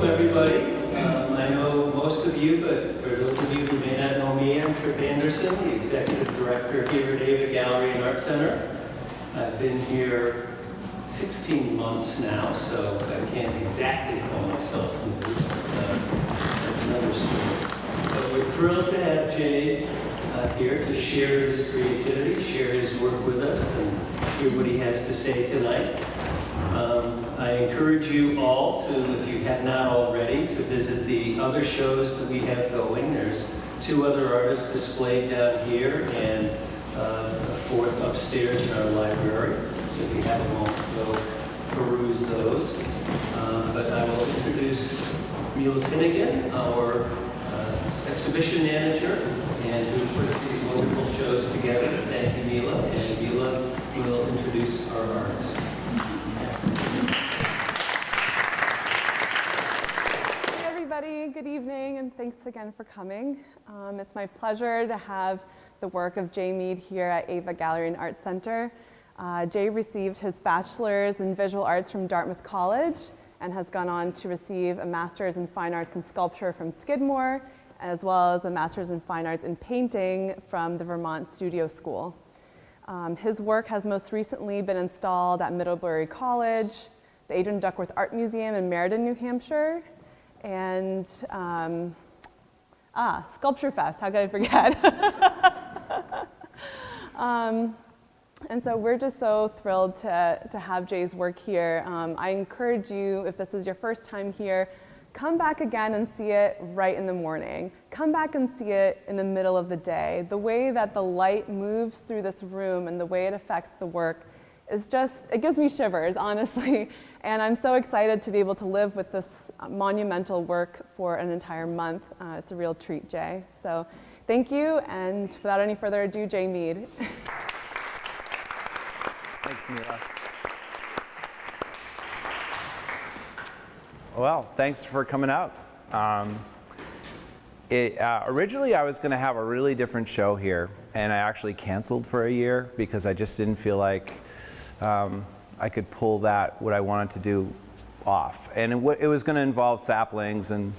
welcome everybody. I know most of you, but for those of you who may not know me, I'm Trip Anderson, the Executive Director here at AVA Gallery and Art Center. I've been here 16 months now, so I can't exactly call myself new. That's another story. But we're thrilled to have Jay here to share his creativity, share his work with us, and hear what he has to say tonight. I encourage you all to, if you have not already, to visit the other shows that we have going. There's 2 other artists displayed down here and a 4th upstairs in our library. So if you have a moment, go peruse those. But I will introduce Mila Finnegan, our exhibition manager, and who puts these wonderful shows together. Thank you, Mila. And Mila will introduce our artists. Good evening, and thanks again for coming. It's my pleasure to have the work of Jay Mead here at AVA Gallery and Art Center. Jay received his bachelor's in visual arts from Dartmouth College and has gone on to receive a master's in fine arts and sculpture from Skidmore, as well as a master's in fine arts in painting from the Vermont Studio School. His work has most recently been installed at Middlebury College, the Adrian Duckworth Art Museum in Meriden, New Hampshire, and Sculpture Fest, how could I forget? And so we're just so thrilled to have Jay's work here. I encourage you, if this is your first time here, come back again and see it right in the morning. Come back and see it in the middle of the day. The way that the light moves through this room and the way it affects the work is just, it gives me shivers, honestly. And I'm so excited to be able to live with this monumental work for an entire month. It's a real treat, Jay. So thank you, and without any further ado, Jay Mead. Thanks, Mila. Well, thanks for coming out. Originally, I was going to have a really different show here, and I actually canceled for a year because I just didn't feel like I could pull what I wanted to do off. And it was going to involve saplings and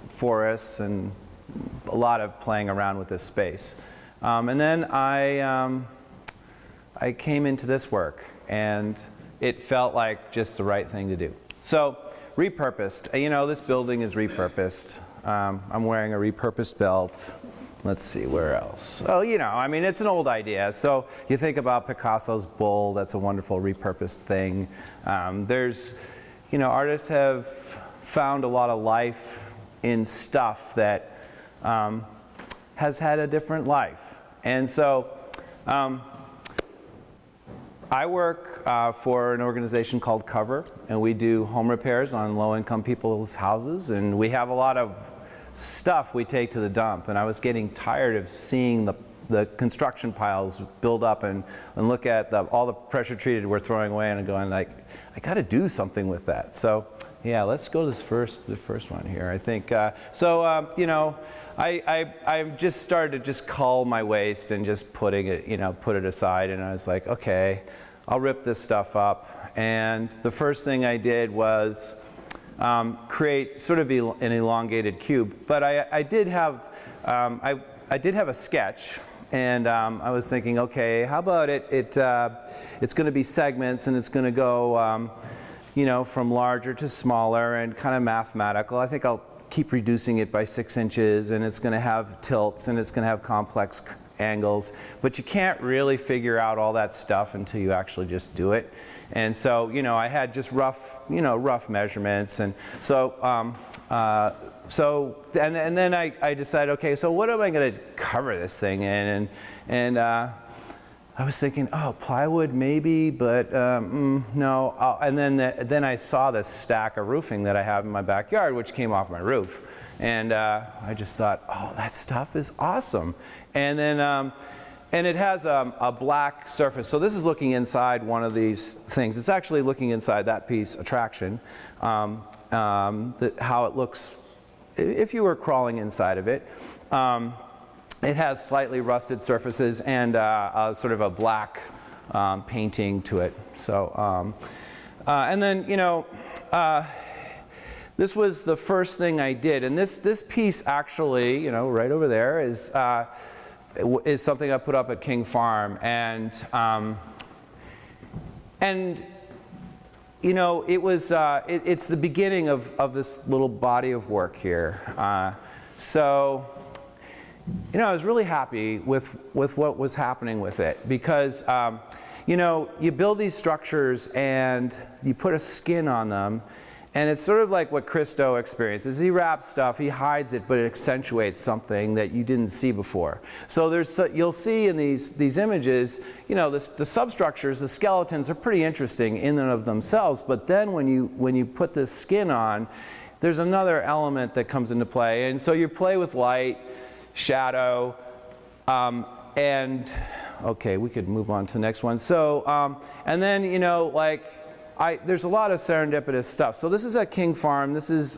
forests and a lot of playing around with this space. And then I came into this work, and it felt like just the right thing to do. So, repurposed. You know, this building is repurposed. I'm wearing a repurposed belt. Let's see, where else? Oh, you know, I mean, it's an old idea. So you think about Picasso's bull, that's a wonderful repurposed thing. There's, you know, artists have found a lot of life in stuff that has had a different life. And so I work for an organization called Cover, and we do home repairs on low-income people's houses, and we have a lot of stuff we take to the dump, and I was getting tired of seeing the construction piles build up and look at all the pressure treated we're throwing away and going like, I got to do something with that. So yeah, let's go to the first one here. I think you know, I just started to just cull my waste and just put it aside, and I was like, okay, I'll rip this stuff up. And the first thing I did was create sort of an elongated cube, but I did have a sketch, and I was thinking, okay, how about it's going to be segments, and it's going to go, you know, from larger to smaller and kind of mathematical. I think I'll keep reducing it by 6 inches, and it's going to have tilts, and it's going to have complex angles, but you can't really figure out all that stuff until you actually just do it. And so, you know, I had just rough measurements, and so, and then I decided, okay, so what am I going to cover this thing in? And I was thinking, oh, plywood maybe, but no. And then I saw this stack of roofing that I have in my backyard, which came off my roof, and I just thought, oh, that stuff is awesome. And then. And it has a black surface. So this is looking inside one of these things. It's actually looking inside that piece, Attraction, how it looks if you were crawling inside of it. It has slightly rusted surfaces and sort of a black painting to it. So, and then, you know, this was the first thing I did. And this piece actually, you know, right over there is something I put up at King Farm. And you know, it was, it's the beginning of this little body of work here. So, you know, I was really happy with what was happening with it because, you know, you build these structures and you put a skin on them, and it's sort of like what Christo experiences. He wraps stuff, he hides it, but it accentuates something that you didn't see before. So you'll see in these images, you know, the substructures, the skeletons are pretty interesting in and of themselves, but then when you put this skin on, there's another element that comes into play. And so you play with light, shadow, and okay, we could move on to the next one. So, and then, you know, like, there's a lot of serendipitous stuff. So this is at King Farm. This is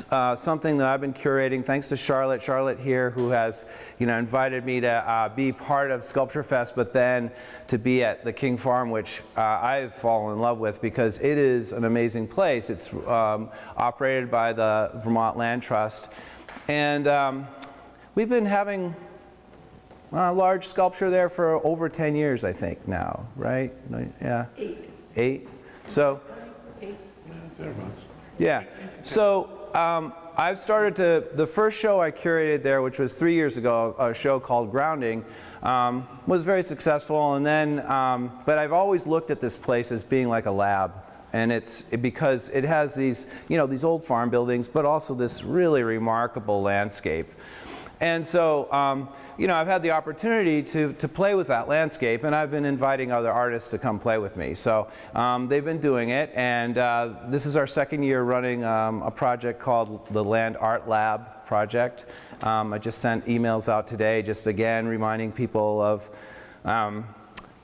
something that I've been curating thanks to Charlotte. Charlotte here, who has, you know, invited me to be part of Sculpture Fest, but then to be at the King Farm, which I've fallen in love with because it is an amazing place. It's operated by the Vermont Land Trust. And we've been having a large sculpture there for over 10 years, I think, now, right? Yeah. 8. So, 8. yeah. So I've started the first show I curated there, which was 3 years ago, a show called Grounding, was very successful. And then, but I've always looked at this place as being like a lab. And because it has these, you know, these old farm buildings, but also this really remarkable landscape. And so, you know, I've had the opportunity to play with that landscape, and I've been inviting other artists to come play with me. So they've been doing it, and this is our second year running a project called the Land Art Lab Project. I just sent emails out today, just again reminding people of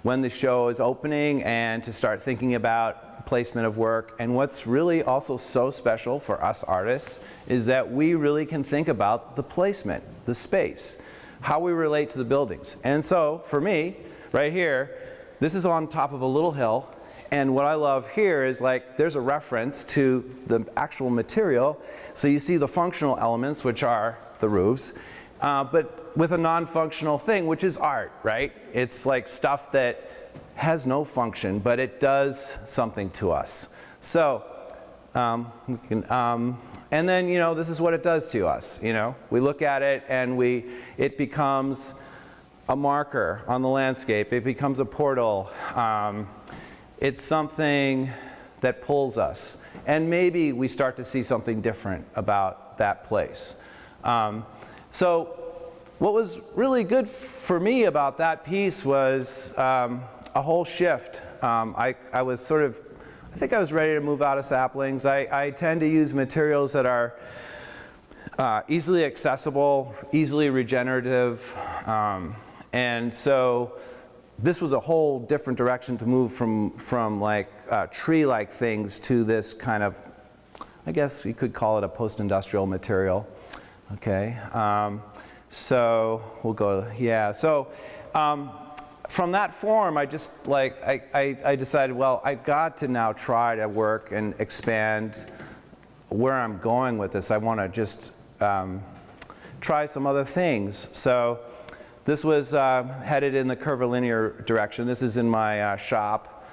when the show is opening and to start thinking about placement of work. And what's really also so special for us artists is that we really can think about the placement, the space, how we relate to the buildings. And so for me, right here, this is on top of a little hill, and what I love here is like there's a reference to the actual material. So you see the functional elements, which are the roofs, but with a non-functional thing, which is art, right? It's like stuff that has no function, but it does something to us. So, and then, you know, this is what it does to us, you know. We look at it and it becomes a marker on the landscape. It becomes a portal. It's something that pulls us. And maybe we start to see something different about that place. So what was really good for me about that piece was a whole shift. I was sort of, I think I was ready to move out of saplings. I tend to use materials that are easily accessible, easily regenerative, and so this was a whole different direction to move from like tree-like things to this kind of, I guess you could call it a post-industrial material. Okay, so we'll go, yeah. So from that form, I just like, I decided, well, I've got to now try to work and expand where I'm going with this. I want to just try some other things. So this was headed in the curvilinear direction. This is in my shop.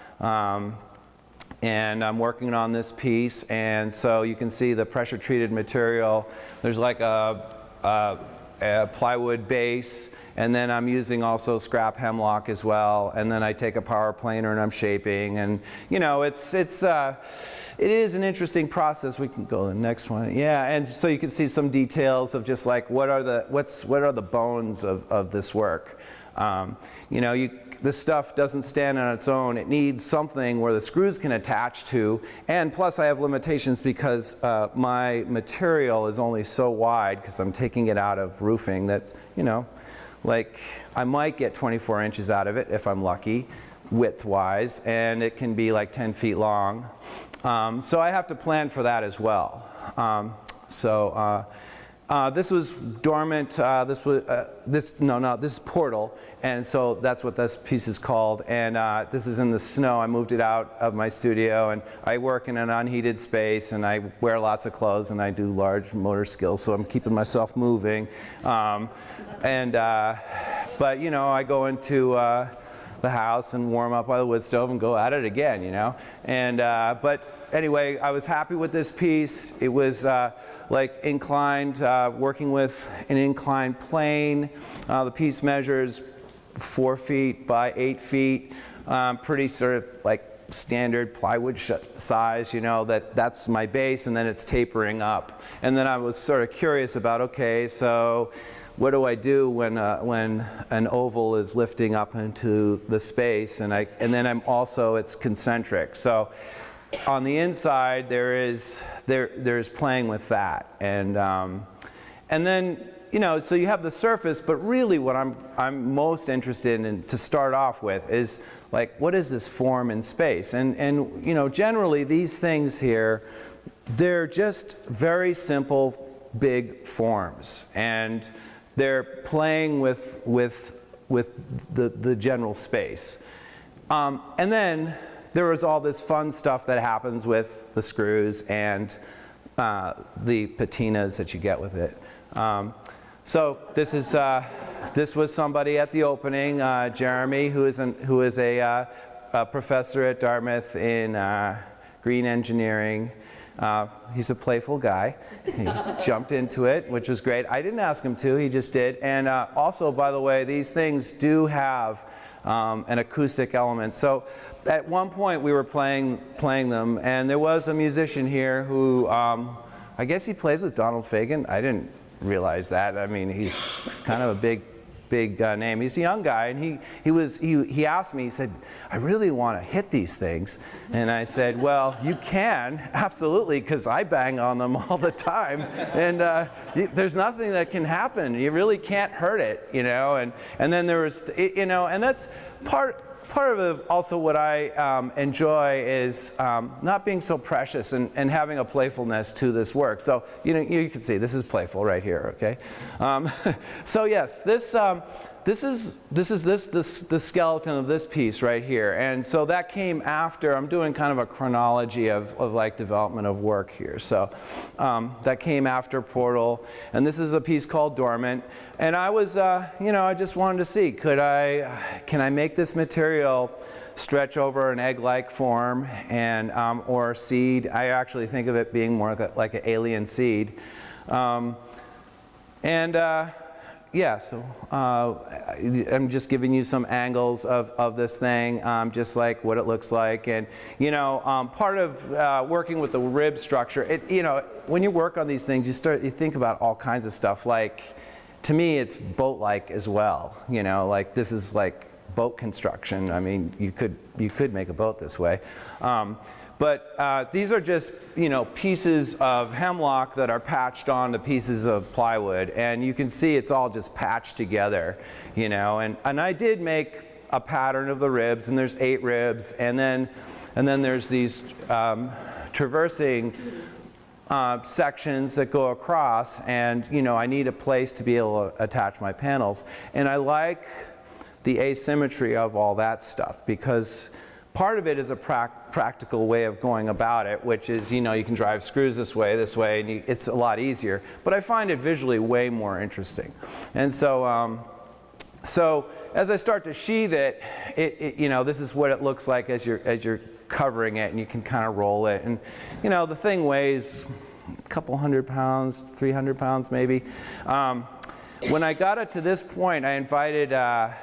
And I'm working on this piece, and so you can see the pressure treated material. There's like a plywood base, and then I'm using also scrap hemlock as well, and then I take a power planer and I'm shaping, and you know, it is an interesting process. We can go to the next one. Yeah, and so you can see some details of just like what are the bones of this work. You know, this stuff doesn't stand on its own. It needs something where the screws can attach to, and plus I have limitations because my material is only so wide because I'm taking it out of roofing that's, you know, like I might get 24 inches out of it if I'm lucky, width-wise, and it can be like 10 feet long. So I have to plan for that as well. This was Dormant, this is Portal, and so that's what this piece is called. And this is in the snow. I moved it out of my studio, and I work in an unheated space, and I wear lots of clothes, and I do large motor skills, so I'm keeping myself moving. But you know, I go into the house and warm up by the wood stove and go at it again, you know. And but anyway, I was happy with this piece. It was like inclined, working with an inclined plane. The piece measures 4 feet by 8 feet, pretty sort of like standard plywood size, you know, that's my base, and then it's tapering up. And then I was sort of curious about, okay, so what do I do when an oval is lifting up into the space, and then I'm also, it's concentric. So on the inside, there's playing with that, and then, you know, so you have the surface, but really what I'm most interested in to start off with is like, what is this form in space? And you know, generally these things here, they're just very simple, big forms, and they're playing with the general space, and then there was all this fun stuff that happens with the screws and the patinas that you get with it. So this was somebody at the opening, Jeremy, who is a professor at Dartmouth in green engineering. He's a playful guy. He jumped into it, which was great. I didn't ask him to, he just did. And also, by the way, these things do have an acoustic element. So at one point we were playing them, and there was a musician here who, I guess he plays with Donald Fagen. I didn't realize that. I mean, he's kind of a big name. He's a young guy, and he asked me, he said, I really want to hit these things. And I said, well, you can, absolutely, because I bang on them all the time. And there's nothing that can happen. You really can't hurt it, you know. And then there was, you know, and that's part of also what I enjoy is not being so precious and having a playfulness to this work. So you know, you can see this is playful right here. Okay, so yes, this is the skeleton of this piece right here, and so that came after. I'm doing kind of a chronology of like development of work here. So that came after Portal, and this is a piece called Dormant. And I was, you know, I just wanted to see, can I make this material stretch over an egg-like form and or seed? I actually think of it being more like an alien seed. Yeah, so I'm just giving you some angles of this thing, just like what it looks like. And you know, part of working with the rib structure, you know, when you work on these things, you think about all kinds of stuff. Like, to me, it's boat-like as well. You know, like this is like boat construction. I mean, you could make a boat this way. But these are just, you know, pieces of hemlock that are patched onto pieces of plywood, and you can see it's all just patched together, you know. And I did make a pattern of the ribs, and there's 8 ribs, and then there's these traversing sections that go across, and you know, I need a place to be able to attach my panels, and I like the asymmetry of all that stuff, because part of it is a practical way of going about it, which is, you know, you can drive screws this way, and it's a lot easier. But I find it visually way more interesting. And so, so as I start to sheathe it, you know, this is what it looks like as you're covering it, and you can kind of roll it. And you know, the thing weighs a couple 100 pounds, 300 pounds maybe. When I got it to this point, I invited a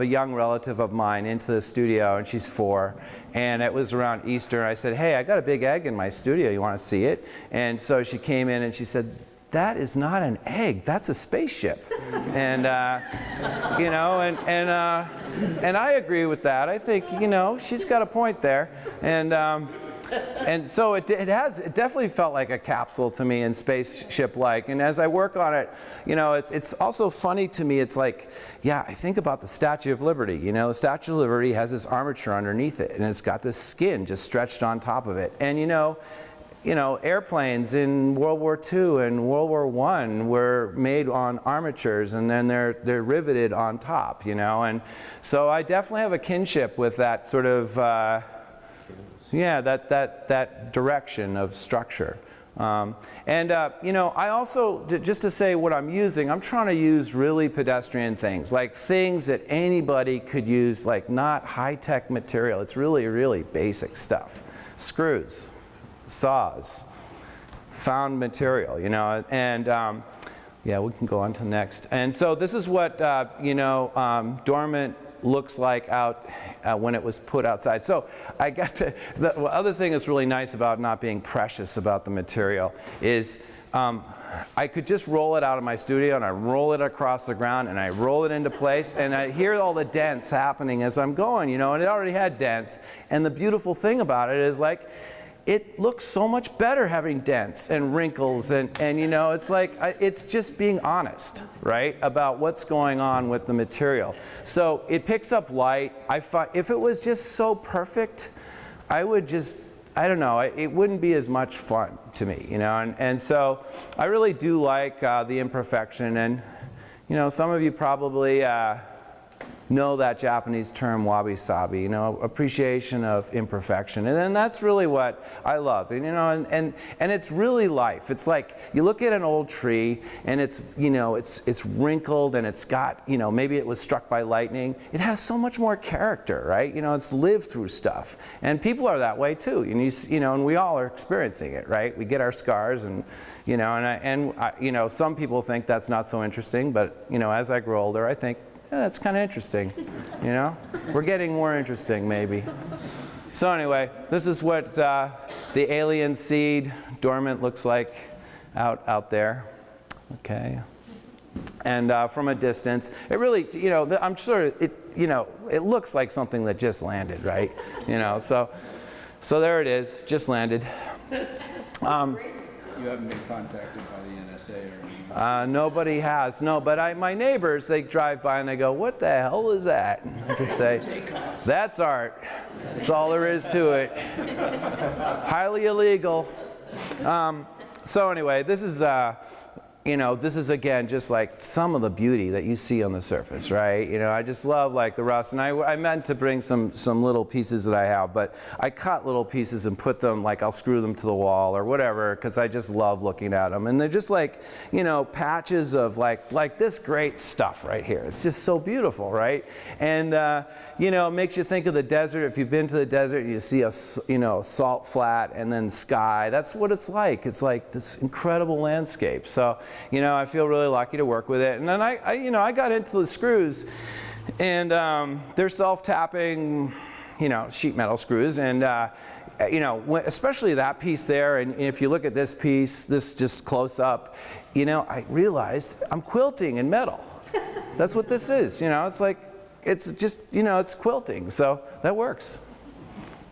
young relative of mine into the studio, and she's 4, and it was around Easter. I said, hey, I got a big egg in my studio, you want to see it? And so she came in and she said, that is not an egg, that's a spaceship. And you know, and I agree with that. I think, you know, she's got a point there. And so it definitely felt like a capsule to me, and spaceship-like. And as I work on it, you know, it's also funny to me. It's like, yeah, I think about the Statue of Liberty. You know, the Statue of Liberty has this armature underneath it, and it's got this skin just stretched on top of it. And you know, you know, airplanes in World War II and World War I were made on armatures, and then they're riveted on top, you know. And so I definitely have a kinship with that sort of, yeah, that direction of structure. You know, I also, just to say what I'm using, I'm trying to use really pedestrian things, like things that anybody could use, like not high-tech material. It's really, really basic stuff. Screws, saws, found material, you know, and yeah, we can go on to the next. And so this is what, you know, Dormant looks like out when it was put outside. So I got to, the other thing that's really nice about not being precious about the material is I could just roll it out of my studio, and I roll it across the ground, and I roll it into place, and I hear all the dents happening as I'm going, you know, and it already had dents. And the beautiful thing about it is, like, it looks so much better having dents and wrinkles, and you know, it's like, it's just being honest, right, about what's going on with the material. So it picks up light. I find if it was just so perfect, I would just, I don't know, it wouldn't be as much fun to me, you know, and so I really do like the imperfection. And you know, some of you probably know that Japanese term wabi-sabi, you know, appreciation of imperfection. And then that's really what I love. And you know, and it's really life. It's like you look at an old tree, and it's, you know, it's wrinkled, and it's got, you know, maybe it was struck by lightning. It has so much more character, right? You know, it's lived through stuff. And people are that way too. And you know, and we all are experiencing it, right? We get our scars, and you know, and you know, some people think that's not so interesting, but you know, as I grow older, I think, yeah, that's kind of interesting, you know? We're getting more interesting, maybe. So anyway, this is what the alien seed Dormant looks like out there. Okay. And from a distance, it really, you know, I'm sure it, you know, it looks like something that just landed, right? You know, so there it is, just landed. You haven't been contacted by the NSA or anything? Nobody has, no, but my neighbors, they drive by and they go, what the hell is that? And I just say, that's art. That's all there is to it. Highly illegal. So anyway, this is, you know, this is again just like some of the beauty that you see on the surface, right? You know, I just love like the rust, and I meant to bring some little pieces that I have, but I cut little pieces and put them, like I'll screw them to the wall or whatever, because I just love looking at them. And they're just like, you know, patches of like this great stuff right here. It's just so beautiful, right? And you know, it makes you think of the desert. If you've been to the desert, you see a, you know, salt flat and then sky. That's what it's like. It's like this incredible landscape. So, you know, I feel really lucky to work with it. And then I you know, I got into the screws, and they're self-tapping, you know, sheet metal screws. And you know, especially that piece there. And if you look at this piece, this just close up, you know, I realized I'm quilting in metal. That's what this is. You know, it's like, it's just, you know, it's quilting. So that works.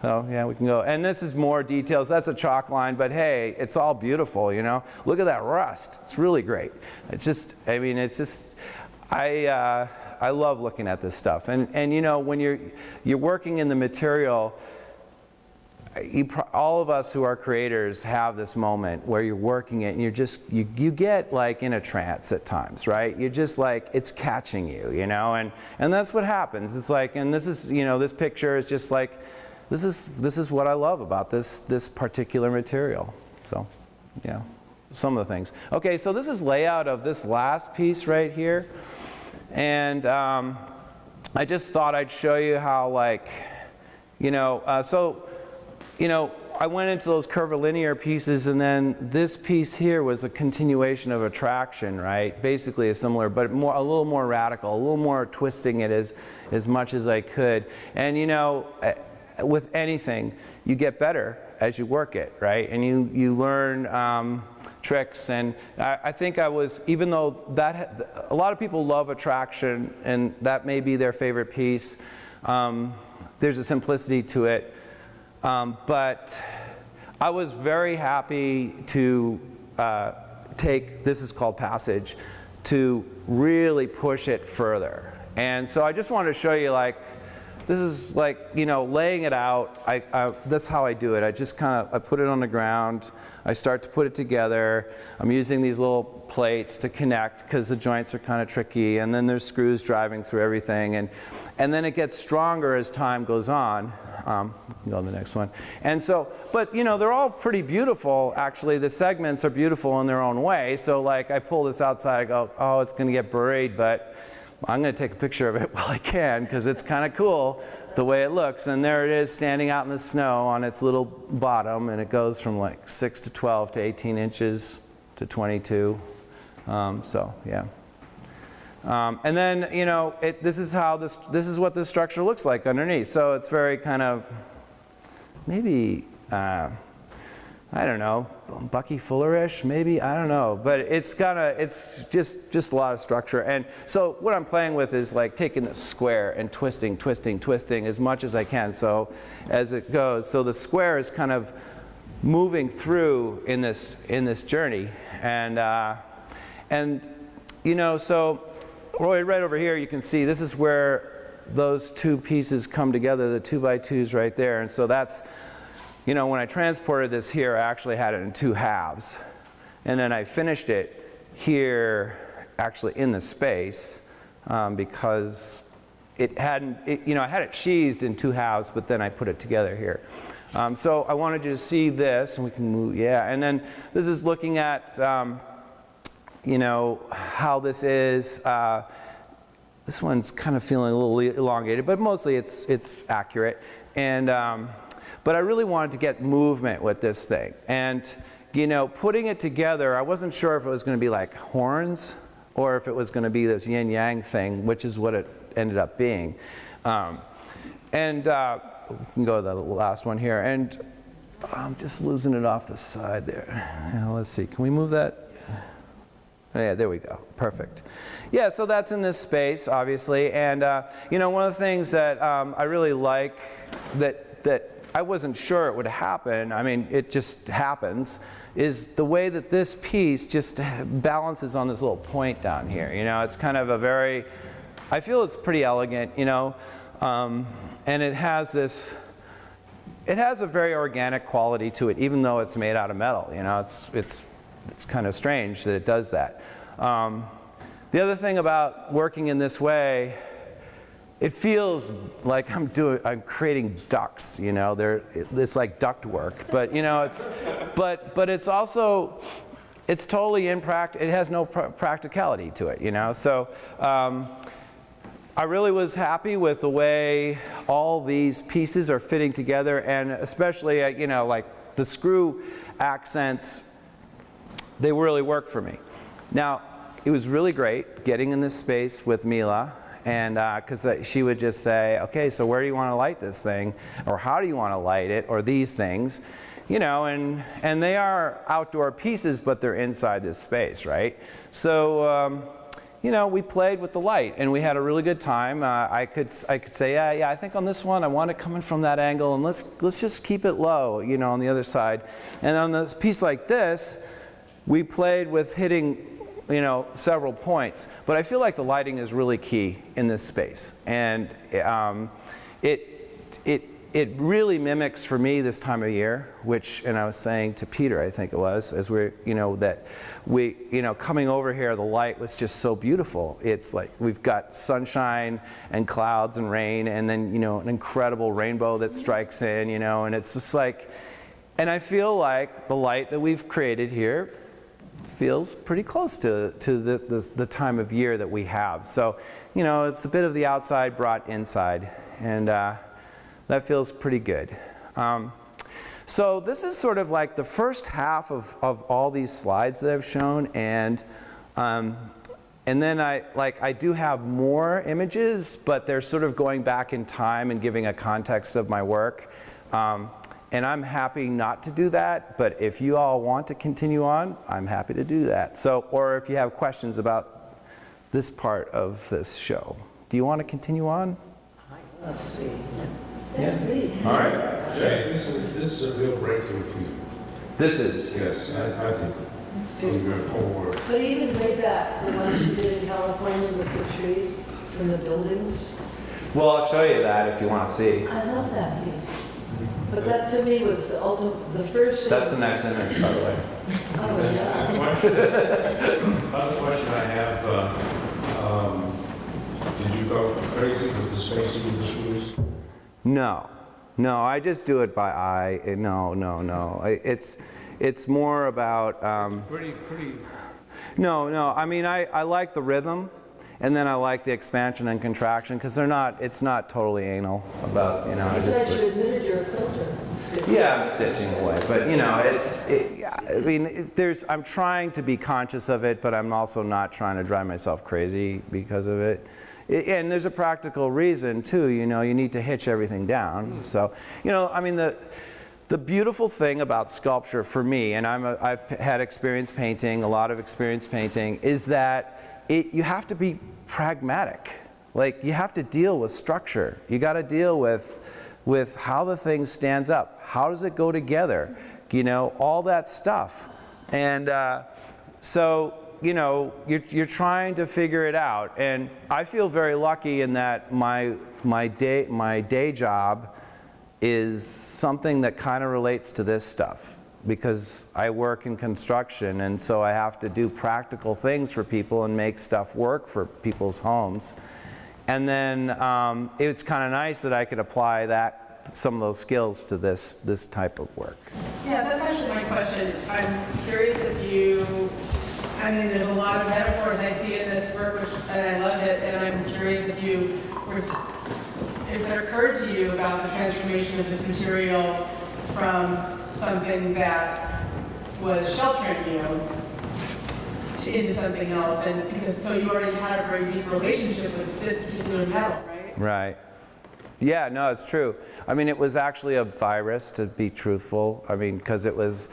So yeah, we can go. And this is more details. That's a chalk line, but hey, it's all beautiful, you know. Look at that rust. It's really great. It's just, I mean, it's just, I love looking at this stuff. And you know, when you're working in the material, all of us who are creators have this moment where you're working it, and you're just, you get like in a trance at times, right? You're just like, it's catching you, you know, and that's what happens. It's like, and this is, you know, this picture is just like, this is what I love about this particular material. So, yeah, some of the things. Okay, so this is layout of this last piece right here, and I just thought I'd show you how, like, you know, so, you know, I went into those curvilinear pieces, and then this piece here was a continuation of attraction, right? Basically a similar, but a little more radical, a little more twisting it as much as I could. And you know, with anything, you get better as you work it, right? And you learn tricks. And I think I was, even though a lot of people love attraction, and that may be their favorite piece, there's a simplicity to it. But I was very happy to take, this is called Passage, to really push it further. And so I just wanted to show you, like, this is like, you know, laying it out. That's how I do it. I just kind of, I put it on the ground. I start to put it together. I'm using these little plates to connect because the joints are kind of tricky, and then there's screws driving through everything, and then it gets stronger as time goes on. We can go to the next one. And so, but you know, they're all pretty beautiful, actually. The segments are beautiful in their own way. So like, I pull this outside, I go, oh, it's gonna get buried, but I'm gonna take a picture of it while I can, because it's kind of cool the way it looks. And there it is, standing out in the snow on its little bottom, and it goes from like 6 to 12 to 18 inches to 22. So yeah. And then, you know, this is what this structure looks like underneath. So it's very kind of, maybe, I don't know, Bucky Fuller-ish, maybe, I don't know. But it's just a lot of structure. And so what I'm playing with is like taking a square and twisting as much as I can. So as it goes, so the square is kind of moving through in this journey. And you know, so right over here, you can see this is where those two pieces come together, the 2x2s right there. And so that's, you know, when I transported this here, I actually had it in 2 halves. And then I finished it here, actually in the space, because it hadn't, you know, I had it sheathed in 2 halves, but then I put it together here. So I wanted you to see this, and we can move, yeah. And then this is looking at, you know, how this is. This one's kind of feeling a little elongated, but mostly it's accurate. And but I really wanted to get movement with this thing. And you know, putting it together, I wasn't sure if it was going to be like horns or if it was going to be this yin-yang thing, which is what it ended up being. We can go to the last one here. And I'm just losing it off the side there. Now, let's see, can we move that? Yeah, there we go. Perfect. Yeah, so that's in this space, obviously. And, you know, one of the things that I really like that I wasn't sure it would happen, I mean, it just happens, is the way that this piece just balances on this little point down here. You know, it's kind of a very, I feel it's pretty elegant, you know, and it has this, it has a very organic quality to it, even though it's made out of metal. You know, it's kind of strange that it does that. The other thing about working in this way, it feels like I'm creating ducts, you know, it's like duct work, but you know, but it's also, it's totally it has no practicality to it, you know, so I really was happy with the way all these pieces are fitting together, and especially, you know, like the screw accents, they really work for me. Now, it was really great getting in this space with Mila, and because she would just say, okay, so where do you want to light this thing? Or how do you want to light it? Or these things, you know, and they are outdoor pieces, but they're inside this space, right? So, you know, we played with the light, and we had a really good time. I could say, yeah, I think on this one, I want it coming from that angle, and let's just keep it low, you know, on the other side. And on this piece like this, we played with hitting, you know, several points, but I feel like the lighting is really key in this space, and it really mimics for me this time of year, which, and I was saying to Peter, I think it was, as we're, you know, that we, you know, coming over here, the light was just so beautiful. It's like we've got sunshine and clouds and rain, and then, you know, an incredible rainbow that strikes in, you know, and it's just like, and I feel like the light that we've created here feels pretty close to the time of year that we have. So, you know, it's a bit of the outside brought inside, and that feels pretty good. So this is sort of like the first half of all these slides that I've shown, and then I do have more images, but they're sort of going back in time and giving a context of my work. And I'm happy not to do that, but if you all want to continue on, I'm happy to do that. So, or if you have questions about this part of this show. Do you want to continue on? Let's see. Yes, please. All right. Jay, this is a real breakthrough for you. This is? Yes, I think. That's beautiful. Moving forward. But even way back, the ones you did in California with the trees from the buildings, Well, I'll show you that if you want to see. I love that piece. But that to me was the first thing. That's the next image, by the way. Oh, yeah. Other question I have, did you go crazy with the spacing of the screws? No, I just do it by eye. No. It's more about. Pretty. No. I mean, I like the rhythm, and then I like the expansion and contraction because it's not totally anal about, I just. You admitted you're a quilter. Yeah, I'm stitching away, but I'm trying to be conscious of it, but I'm also not trying to drive myself crazy because of it. And there's a practical reason too, you need to hitch everything down. So, the beautiful thing about sculpture for me, and I've had experience painting, a lot of experience painting, is that you have to be pragmatic. Like, you have to deal with structure. You got to deal with how the thing stands up. How does it go together? All that stuff. And so, you're trying to figure it out. And I feel very lucky in that my day job is something that kind of relates to this stuff, because I work in construction, and so I have to do practical things for people and make stuff work for people's homes. And then it's kind of nice that I could apply some of those skills to this type of work. Yeah, that's actually my question. I'm curious if there's a lot of metaphors I see in this work, and I love it, and I'm curious if it occurred to you about the transformation of this material from something that was sheltering you into something else, and so you already had a very deep relationship with this particular metal, right? Right. Yeah, no, it's true. It was actually a virus, to be truthful. Because it was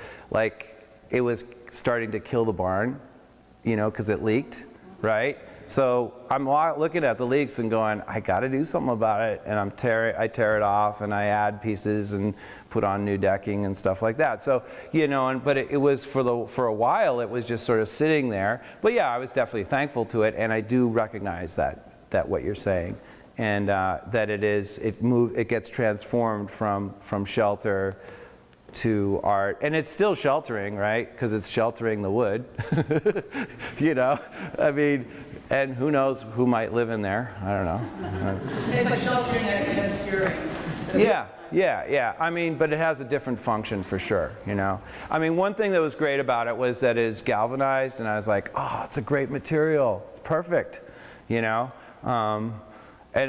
starting to kill the barn, because it leaked, right? So I'm looking at the leaks and going, I got to do something about it, and I tear it off, and I add pieces and put on new decking and stuff like that. So but it was for a while it was just sort of sitting there. But yeah, I was definitely thankful to it, and I do recognize that what you're saying, and that it gets transformed from shelter to art, and it's still sheltering, right? Because it's sheltering the wood. And who knows who might live in there? I don't know. It's like sheltering and obscuring. Yeah. But it has a different function for sure, one thing that was great about it was that it's galvanized, and I was like, oh, it's a great material. It's perfect, And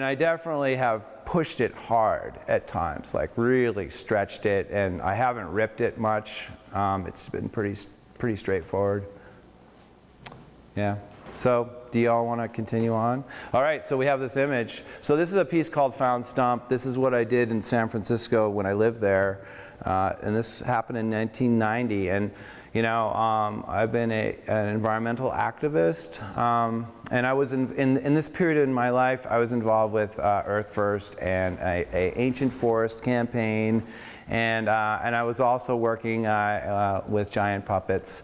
I definitely have pushed it hard at times, like really stretched it, and I haven't ripped it much. It's been pretty straightforward. Yeah. So do y'all want to continue on? All right, so we have this image. So this is a piece called Found Stump. This is what I did in San Francisco when I lived there. And this happened in 1990. And I've been an environmental activist. And I was in this period in my life, I was involved with Earth First and a ancient forest campaign. And I was also working with giant puppets.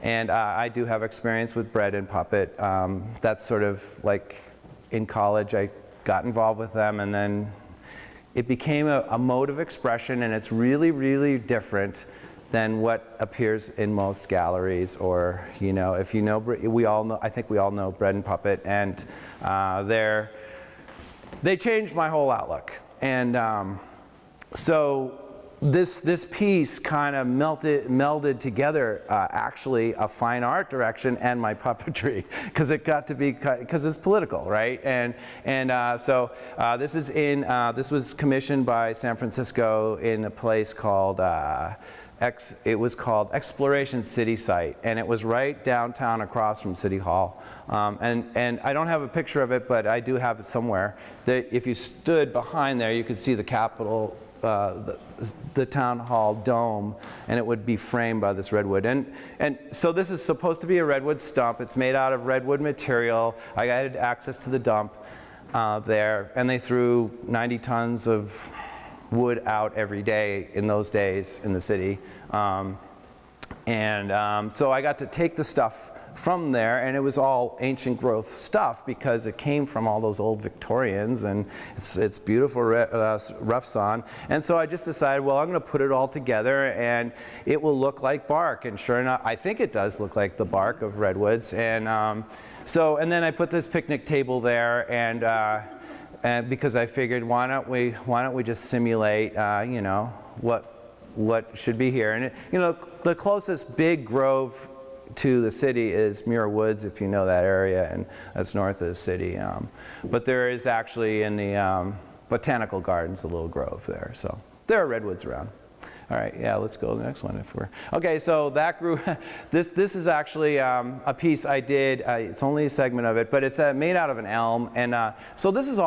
And I do have experience with bread and puppet. That's sort of like in college, I got involved with them, and then it became a mode of expression, and it's really, really different than what appears in most galleries, or if I think we all know bread and puppet, and they changed my whole outlook. And so this piece kind of melded together actually a fine art direction and my puppetry, because it got to be, because it's political, right? So this was commissioned by San Francisco in a place called it was called Exploration City Site, and it was right downtown across from City Hall. And I don't have a picture of it, but I do have it somewhere. If you stood behind there, you could see the Capitol, the town hall dome, and it would be framed by this redwood. And so this is supposed to be a redwood stump. It's made out of redwood material. I had access to the dump there, and they threw 90 tons of wood out every day in those days in the city. So I got to take the stuff from there, and it was all ancient growth stuff because it came from all those old Victorians, and it's beautiful rough sawn. And so I just decided, well, I'm going to put it all together, and it will look like bark. And sure enough, I think it does look like the bark of redwoods. And and then I put this picnic table there, and because I figured, why don't we just simulate, you know, what should be here. And you know, the closest big grove to the city is Muir Woods, if you know that area, and that's north of the city. But there is actually in the Botanical Gardens a little grove there, so there are redwoods around. All right, yeah, let's go to the next one if we're... Okay, so that grew... this is actually a piece I did. It's only a segment of it, but it's made out of an elm. And so this is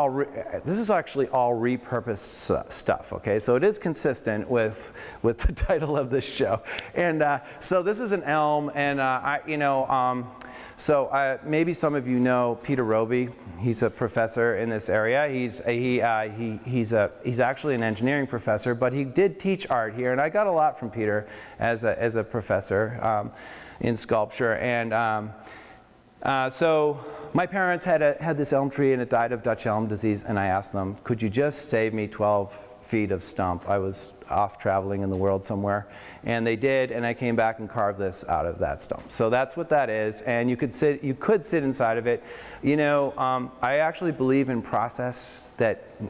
actually all repurposed stuff, okay? So it is consistent with the title of this show. And so this is an elm, and maybe some of you know Peter Roby. He's a professor in this area. He's actually an engineering professor, but he did teach art here, and I got a lot from Peter as a professor in sculpture. And so my parents had this elm tree, and it died of Dutch elm disease, and I asked them, could you just save me 12 feet of stump? I was off traveling in the world somewhere, and they did, and I came back and carved this out of that stump. So that's what that is, and you could sit inside of it. You know, I actually believe in process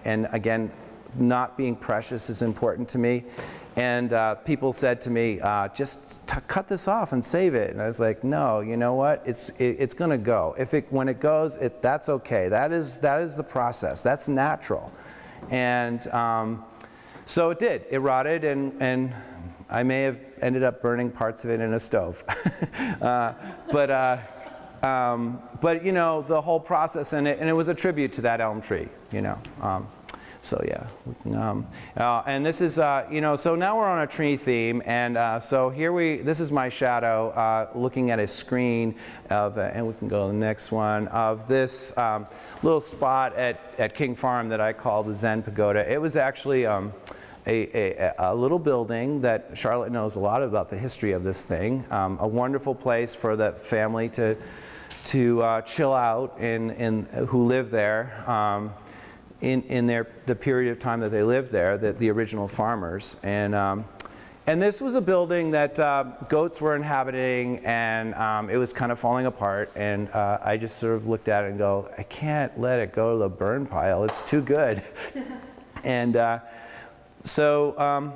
and again, not being precious is important to me. And people said to me, just cut this off and save it. And I was like, no, you know what? It's going to go. When it goes, that's okay. That is the process. That's natural. And so it did. It rotted, and I may have ended up burning parts of it in a stove. But you know, the whole process, and it was a tribute to that elm tree, you know. So yeah, and this is, you know, so now we're on a tree theme, and so this is my shadow looking at a screen of, and we can go to the next one, of this little spot at King Farm that I call the Zen Pagoda. It was actually a little building that Charlotte knows a lot about the history of this thing, a wonderful place for the family to chill out who live there. In the period of time that they lived there, the original farmers. And this was a building that goats were inhabiting, and it was kind of falling apart. And I just sort of looked at it and go, I can't let it go to the burn pile. It's too good. And so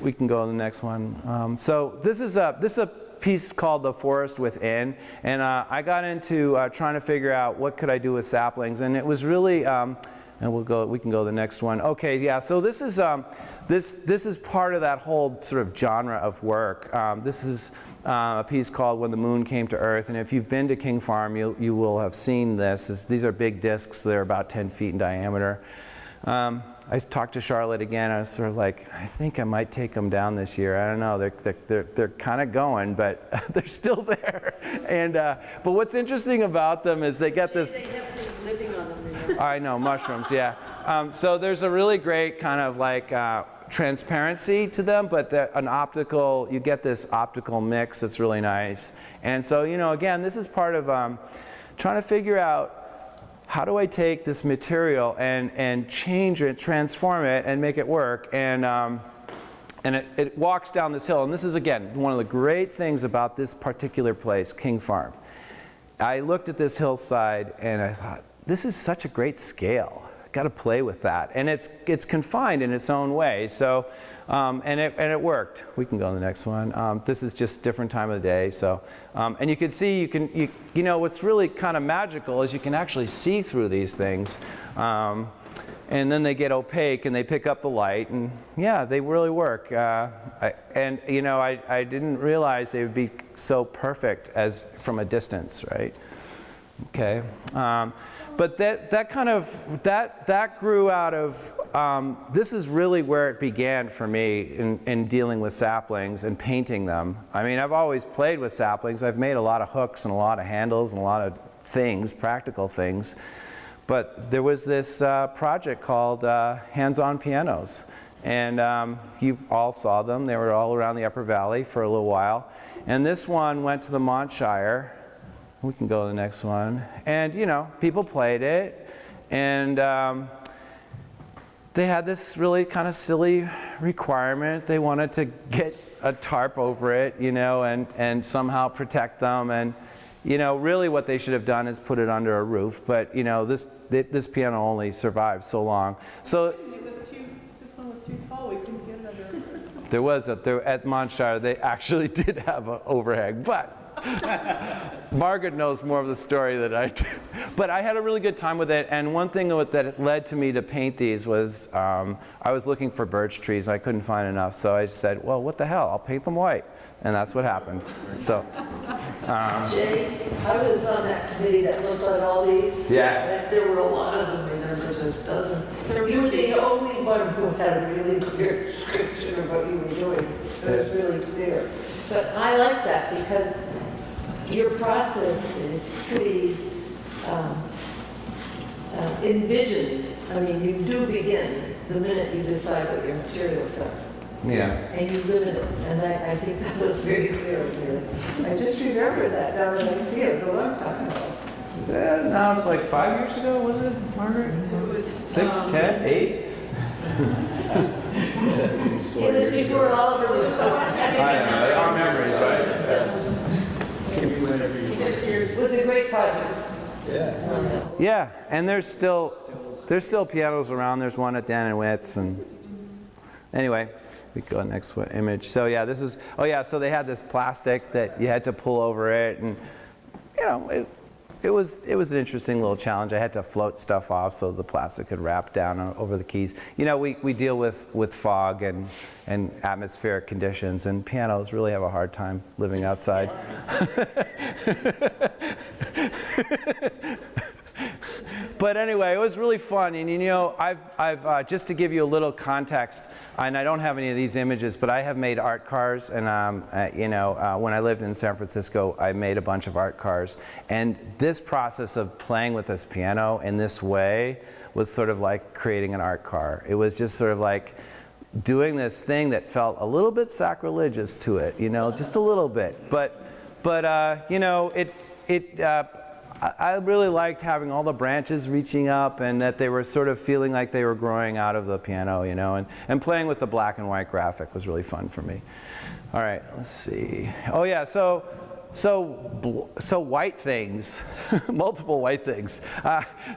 we can go to the next one. So this is a piece called The Forest Within, and I got into trying to figure out what could I do with saplings, and it was really and we can go to the next one. Okay, yeah, so this is part of that whole sort of genre of work. This is a piece called When the Moon Came to Earth, and if you've been to King Farm, you will have seen this. These are big discs. They're about 10 feet in diameter. I talked to Charlotte again. I was sort of like, I think I might take them down this year. I don't know. They're kind of going, but they're still there. And but what's interesting about them is they get this. They have things living on them. I know, mushrooms, yeah. So there's a really great kind of like transparency to them, but you get this optical mix that's really nice. And so, you know, again, this is part of trying to figure out how do I take this material and change it, transform it, and make it work. And it walks down this hill. And this is, again, one of the great things about this particular place, King Farm. I looked at this hillside and I thought, this is such a great scale. Got to play with that, and it's confined in its own way. So, and it worked. We can go to the next one. This is just different time of the day. So, and you can see you know what's really kind of magical is you can actually see through these things, and then they get opaque and they pick up the light, and yeah, they really work. And you know, I didn't realize they would be so perfect as from a distance, right? Okay. But that grew out of, this is really where it began for me in dealing with saplings and painting them. I mean, I've always played with saplings. I've made a lot of hooks and a lot of handles and a lot of things, practical things. But there was this project called Hands-On Pianos. And you all saw them. They were all around the Upper Valley for a little while. And this one went to the Montshire. We can go to the next one. And, you know, people played it, and they had this really kind of silly requirement. They wanted to get a tarp over it, you know, and somehow protect them. And, you know, really what they should have done is put it under a roof. But, you know, this piano only survived so long. So This one was too tall, we couldn't get it under. there was at Montshire, they actually did have an overhang, but Margaret knows more of the story than I do. But I had a really good time with it, and one thing that led to me to paint these was I was looking for birch trees. I couldn't find enough, so I said, well, what the hell, I'll paint them white. And that's what happened. So, Jay, I was on that committee that looked at all these. Yeah. And there were a lot of them, remember, just dozen. You were the only one who had a really clear description of what you were doing. It was really clear. But I like that because your process is pretty envisioned. I mean, you do begin the minute you decide what your materials are. yeah. And you live in it, and I think that was very clear here. I just remember that now that I see it. It was a long time ago. Now it's like 5 years ago, was it, Margaret? It was 6, 10, 8? It was before Oliver was I don't know, our memories, right? 6 years. It was a great project. Yeah, and there's still pianos around. There's one at Dan and Witt's, and anyway, we go next image. So yeah, this is, oh yeah, so they had this plastic that you had to pull over it, and you know, it was an interesting little challenge. I had to float stuff off so the plastic could wrap down over the keys. You know, we deal with fog and atmospheric conditions, and pianos really have a hard time living outside. But anyway, it was really fun, and you know, I've just to give you a little context, and I don't have any of these images, but I have made art cars, and you know, when I lived in San Francisco, I made a bunch of art cars, and this process of playing with this piano in this way was sort of like creating an art car. It was just sort of like doing this thing that felt a little bit sacrilegious to it, you know, just a little bit, but you know, I really liked having all the branches reaching up, and that they were sort of feeling like they were growing out of the piano, you know, and playing with the black and white graphic was really fun for me. All right, let's see. Oh yeah, so white things, multiple white things.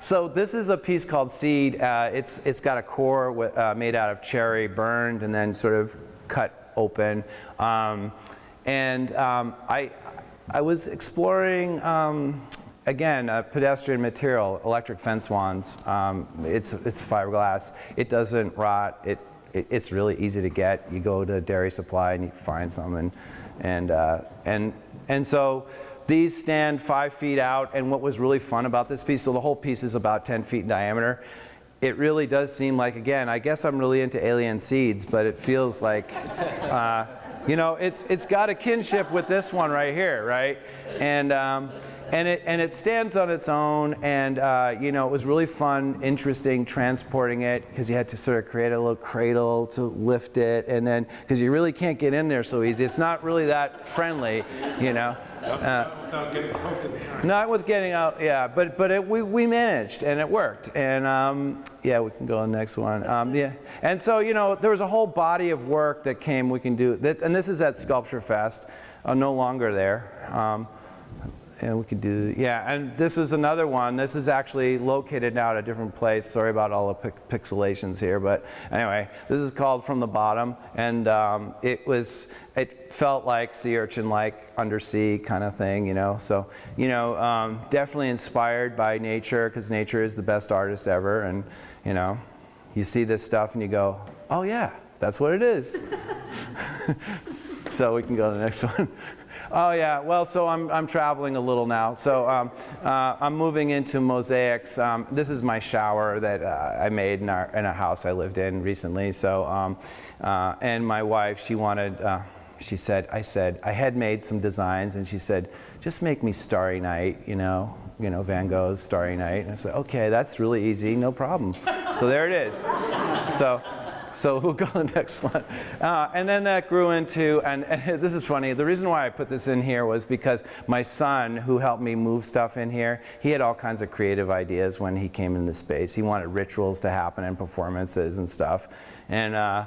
So this is a piece called Seed. It's got a core made out of cherry burned and then sort of cut open. I was exploring, again, pedestrian material, electric fence wands. It's fiberglass. It doesn't rot. It's really easy to get. You go to Dairy Supply and you find some, and so these stand 5 feet out. And what was really fun about this piece, so the whole piece is about 10 feet in diameter. It really does seem like, again, I guess I'm really into alien seeds, but it feels like, you know, it's got a kinship with this one right here, right? And it stands on its own, and you know, it was really fun, interesting transporting it, because you had to sort of create a little cradle to lift it, and then because you really can't get in there so easy. It's not really that friendly, you know. Without getting hooked in the eye. Not with getting out, yeah, but we managed, and it worked. And yeah, we can go on the next one. Yeah, and so, you know, there was a whole body of work that came. We can do that, and this is at Sculpture Fest, no longer there. And we could do, yeah, and this is another one. This is actually located now at a different place. Sorry about all the pixelations here, but anyway, this is called From the Bottom, and it felt like sea urchin-like undersea kind of thing, you know. So, you know, definitely inspired by nature, because nature is the best artist ever, and you know, you see this stuff and you go, oh yeah, that's what it is. So we can go to the next one. Oh yeah, well, so I'm traveling a little now. So I'm moving into mosaics. This is my shower that I made in a house I lived in recently. So, and my wife, she wanted, she said, I had made some designs, and she said, just make me Starry Night, you know, Van Gogh's Starry Night. And I said, okay, that's really easy, no problem. So there it is. So we'll go to the next one. And then that grew into, and this is funny, the reason why I put this in here was because my son, who helped me move stuff in here, he had all kinds of creative ideas when he came into space. He wanted rituals to happen and performances and stuff. And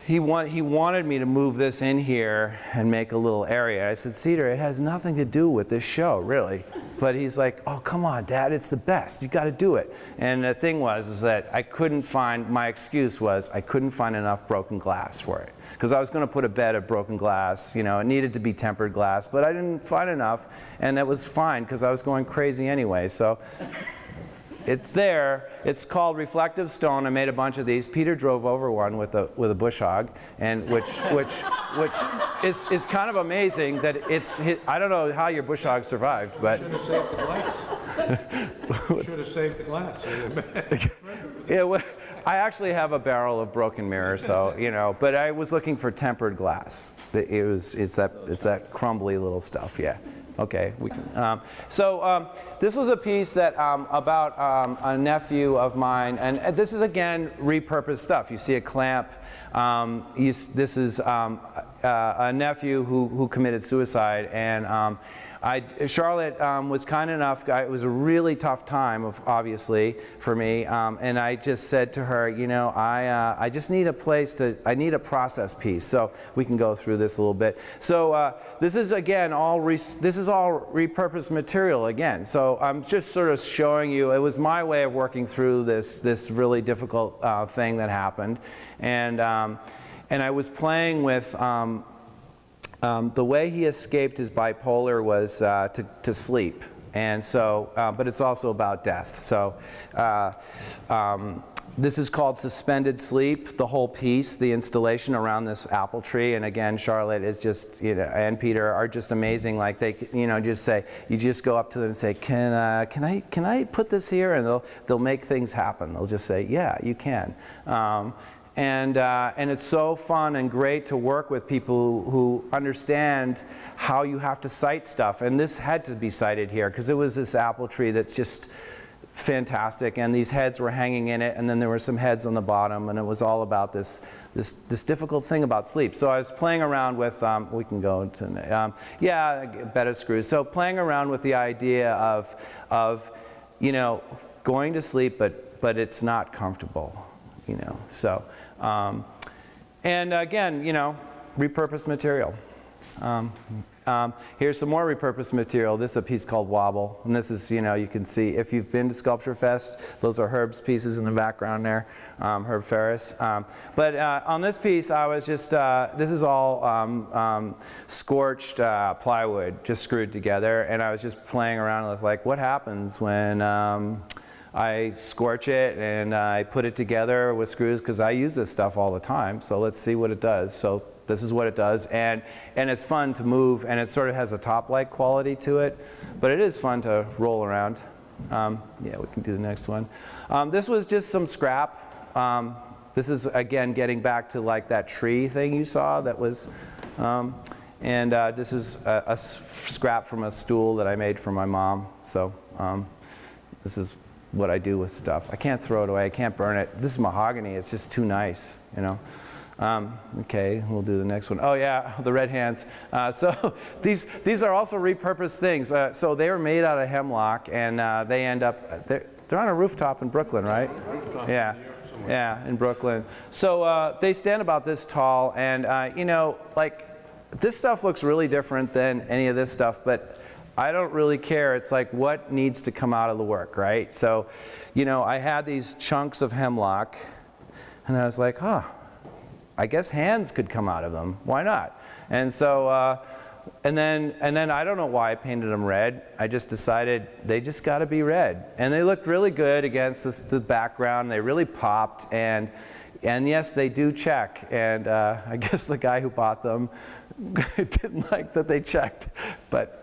he wanted me to move this in here and make a little area. I said, Cedar, it has nothing to do with this show, really. But he's like, oh, come on, Dad, it's the best. You got to do it. And the thing is that I couldn't find, my excuse was I couldn't find enough broken glass for it. Because I was going to put a bed of broken glass. You know, it needed to be tempered glass, but I didn't find enough. And that was fine, because I was going crazy anyway. So it's there. It's called reflective stone. I made a bunch of these. Peter drove over one with a bush hog, and which is kind of amazing that it's. I don't know how your bush hog survived, but Should have saved the glass. Should have saved the glass. yeah. Well, I actually have a barrel of broken mirror, so you know. But I was looking for tempered glass. It's that crumbly little stuff. Yeah. Okay, we can. This was a piece that about a nephew of mine, and this is again repurposed stuff. You see a clamp. This is a nephew who committed suicide, and Charlotte was kind enough. It was a really tough time, obviously, for me, and I just said to her, you know, I just need a place to. I need a process piece, so we can go through this a little bit. So this is again all repurposed material again. So I'm just sort of showing you. It was my way of working through this really difficult thing that happened, and I was playing with. The way he escaped his bipolar was to sleep, and so, but it's also about death. So this is called Suspended Sleep, the whole piece, the installation around this apple tree. And again, Charlotte is just, you know, and Peter are just amazing. Like they, you know, just say, you just go up to them and say, can I put this here? And they'll make things happen. They'll just say, yeah, you can. And it's so fun and great to work with people who understand how you have to site stuff. And this had to be sited here because it was this apple tree that's just fantastic. And these heads were hanging in it, and then there were some heads on the bottom, and it was all about this difficult thing about sleep. So I was playing around with, we can go to, yeah, bed of screws. So playing around with the idea of you know, going to sleep, but it's not comfortable. You know, so, and again, you know, repurposed material. Here's some more repurposed material. This is a piece called Wobble, and this is, you know, you can see if you've been to Sculpture Fest, those are Herb's pieces in the background there, Herb Ferris. But on this piece, I was just, this is all scorched plywood, just screwed together, and I was just playing around with like, what happens when I scorch it and I put it together with screws, because I use this stuff all the time. So let's see what it does. So this is what it does, and it's fun to move, and it sort of has a top-like quality to it, but it is fun to roll around. Yeah, we can do the next one. This was just some scrap. This is again getting back to like that tree thing you saw that was, and this is a scrap from a stool that I made for my mom. So this is what I do with stuff. I can't throw it away. I can't burn it. This is mahogany. It's just too nice, you know. Okay, we'll do the next one. Oh yeah, the red hands. So these are also repurposed things. So they were made out of hemlock, and they end up, they're on a rooftop in Brooklyn, right? Yeah, yeah, in Brooklyn. So they stand about this tall, and you know, like this stuff looks really different than any of this stuff, but I don't really care. It's like what needs to come out of the work, right? So, you know, I had these chunks of hemlock, and I was like, oh, I guess hands could come out of them. Why not? And so, and then I don't know why I painted them red. I just decided they just got to be red, and they looked really good against the background. They really popped, and yes, they do check. And I guess the guy who bought them didn't like that they checked, but.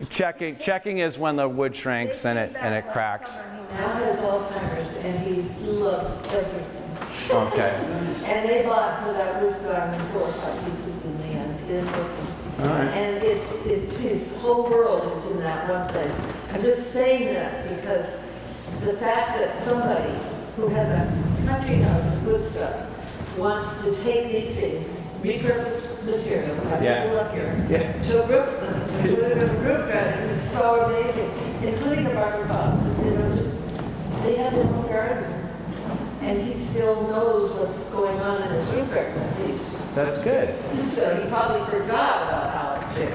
Checking is when the wood shrinks and it cracks. He now has Alzheimer's, and he loves everything. Okay. And they bought for that roof garden 4 or 5 pieces in the end in Brooklyn. All right. And it's his whole world is in that one place. I'm just saying that because the fact that somebody who has a country house with good stuff wants to take these things, repurposed material, like Yeah. people up here, Yeah. to a group, put it in a group garden. It's so amazing, including a barber shop. You know, just they have their own garden, and he still knows what's going on in his roof garden at least. That's good. So he probably forgot about how it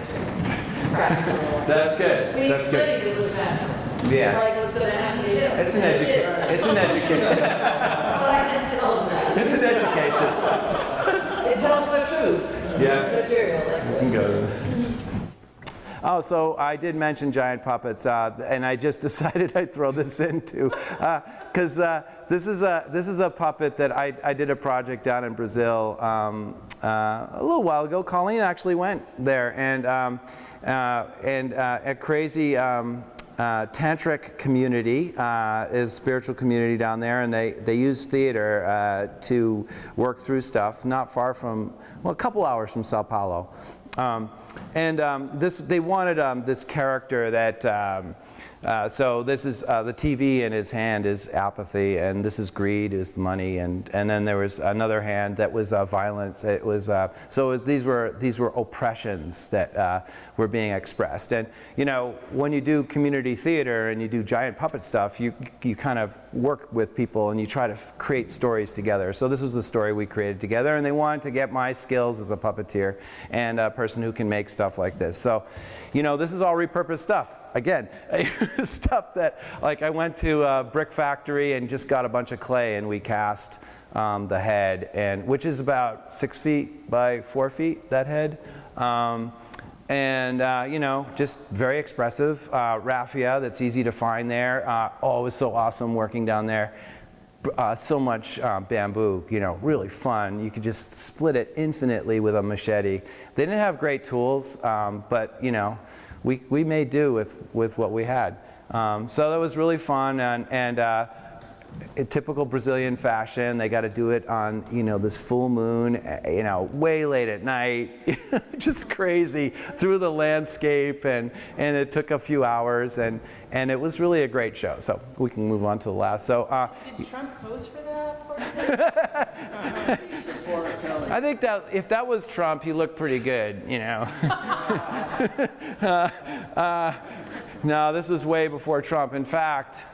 practical. That's good. He That's good. explained it was natural. Yeah. Like it was going to happen to him. It's an It did. It's an education. Well, I didn't tell him that. It's an education. It tells the truth. Yeah. It's material like You can go to this. Oh, so I did mention giant puppets, and I just decided I'd throw this in too, because this is a puppet that I did a project down in Brazil a little while ago. Colleen actually went there, and a crazy tantric community is spiritual community down there, and they use theater to work through stuff not far from, well, a couple hours from Sao Paulo. They wanted this character that, so this is the TV in his hand is apathy, and this is greed, is the money, and then there was another hand that was violence. It was so these were oppressions that were being expressed. And you know, when you do community theater and you do giant puppet stuff, you kind of work with people and you try to create stories together. So this was the story we created together, and they wanted to get my skills as a puppeteer and a person who can make stuff like this. So, you know, this is all repurposed stuff. Again, stuff that, like, I went to a brick factory and just got a bunch of clay and we cast the head, and which is about 6 feet by 4 feet, that head. You know, just very expressive. Raffia, that's easy to find there. Oh, it was so awesome working down there. So much bamboo, you know, really fun. You could just split it infinitely with a machete. They didn't have great tools, but you know, we made do with what we had. So that was really fun, and in typical Brazilian fashion, they got to do it on, you know, this full moon, you know, way late at night, just crazy through the landscape, and it took a few hours, and it was really a great show. So we can move on to the last. So Did Trump pose for that portrait? I think that if that was Trump, he looked pretty good, you know. No, this was way before Trump. In fact,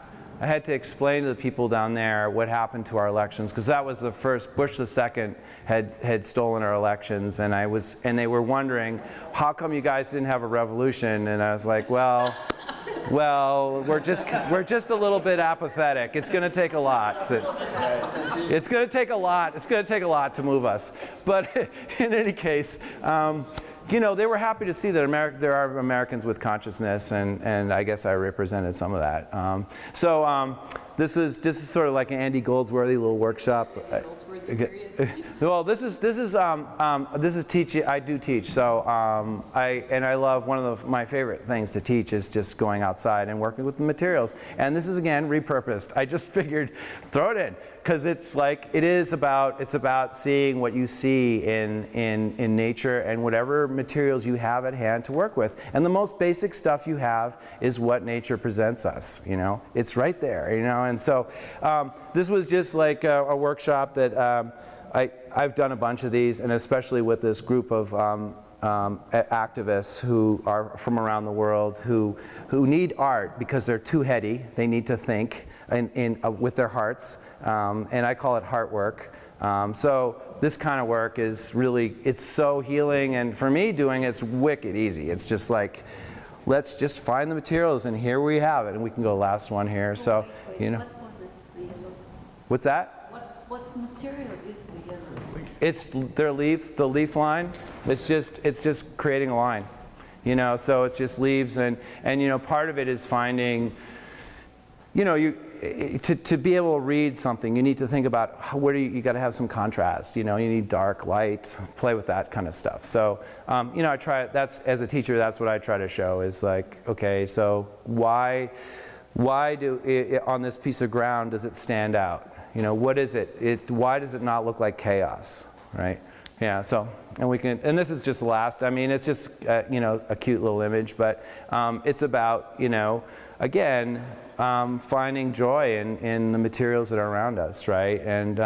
I had to explain to the people down there what happened to our elections, because that was the first. Bush II had stolen our elections, and they were wondering, how come you guys didn't have a revolution? And I was like, well, we're just a little bit apathetic. It's going to take a lot. It's going to take a lot to move us. But in any case, you know, they were happy to see that there are Americans with consciousness, and I guess I represented some of that. This is sort of like an Andy Goldsworthy little workshop. Well, this is teaching. I do teach, so I love, one of my favorite things to teach is just going outside and working with the materials. And this is, again, repurposed. I just figured throw it in, because it's about seeing what you see in nature and whatever materials you have at hand to work with. And the most basic stuff you have is what nature presents us. You know, it's right there. You know, and so this was just like a workshop that I've done a bunch of these, and especially with this group of activists who are from around the world who need art because they're too heady. They need to think with their hearts, and I call it heart work. So this kind of work is really, it's so healing, and for me doing it's wicked easy. It's just like, let's just find the materials, and here we have it, and we can go last one here. So, you know. What was it, the yellow? What's that? What material is the yellow? It's the leaf line. It's just creating a line, you know. So it's just leaves, and you know, part of it is finding, you know, to be able to read something, you need to think about you got to have some contrast. You know, you need dark, light, play with that kind of stuff. So you know, as a teacher, that's what I try to show is like, okay, so why on this piece of ground does it stand out? You know, what is it? Why does it not look like chaos, right? Yeah, so, and this is just last, I mean, it's just, you know, a cute little image, but it's about, you know, again, finding joy in the materials that are around us, right? And,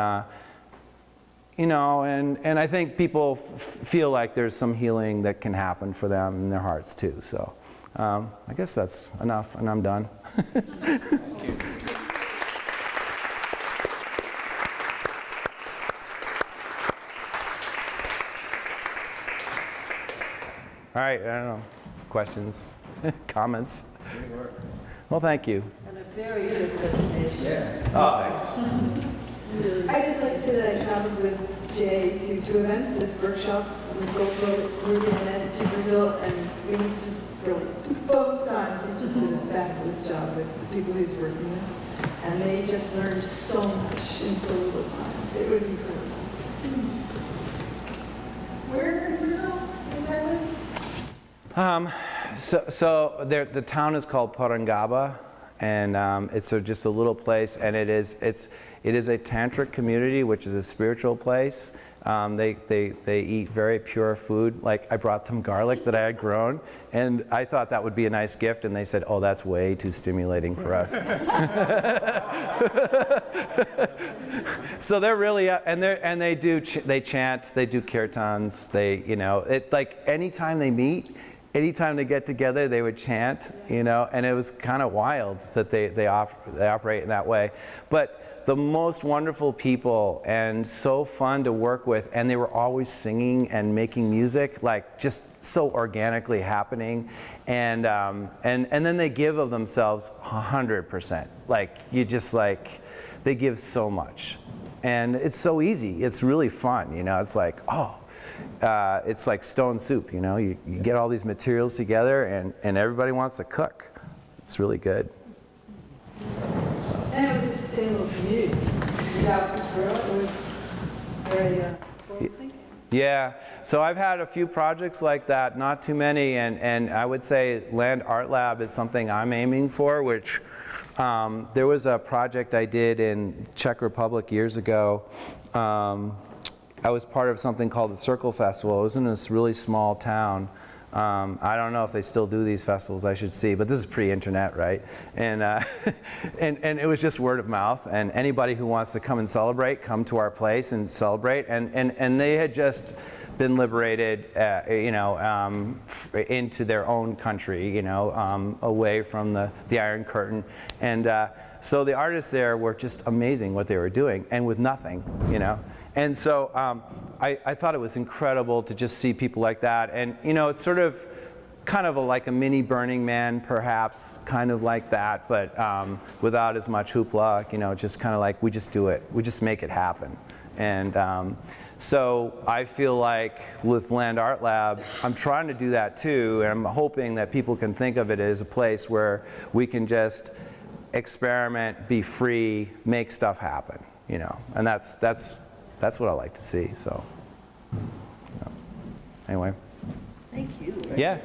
you know, and I think people feel like there's some healing that can happen for them in their hearts too. So I guess that's enough, and I'm done. Thank you. All right, I don't know, questions, comments? Great work. Well, thank you. And a very good presentation. Yeah. Oh, thanks. I'd just like to say that I traveled with Jay to two events, this workshop on the GoPro Peruvian and then to Brazil, and it was just brilliant. Both times he just did a fabulous job with the people he's working with. And they just learned so much in so little time. It was incredible. Where in Brazil exactly? So the town is called Porangaba, and it's just a little place, and it is a tantric community, which is a spiritual place. They eat very pure food. Like, I brought them garlic that I had grown, and I thought that would be a nice gift, and they said, "Oh, that's way too stimulating for us." So they're really and they chant, they do kirtans, like anytime they meet. Anytime they get together, they would chant, and it was kind of wild that they operate in that way. But the most wonderful people and so fun to work with, and they were always singing and making music, like just so organically happening, and then they give of themselves 100%. They give so much, and it's so easy. It's really fun, It's like, it's like stone soup, you get all these materials together and everybody wants to cook. It's really good. And it was a sustainable community. It was out in Peru. It was very forward thinking. Yeah, so I've had a few projects like that, not too many, and I would say Land Art Lab is something I'm aiming for, which there was a project I did in Czech Republic years ago. I was part of something called the Circle Festival. It was in this really small town. I don't know if they still do these festivals, I should see, but this is pre-internet, right? And, and it was just word of mouth, and anybody who wants to come and celebrate, come to our place and celebrate. And they had just been liberated, into their own country, away from the Iron Curtain. And so the artists there were just amazing what they were doing, and with nothing, And so I thought it was incredible to just see people like that. And, it's sort of kind of like a mini Burning Man, perhaps, kind of like that, but without as much hoopla, just kind of like, we just do it. We just make it happen. And so I feel like with Land Art Lab, I'm trying to do that too, and I'm hoping that people can think of it as a place where we can just experiment, be free, make stuff happen, And that's what I like to see, so. Anyway. Thank you. Yeah.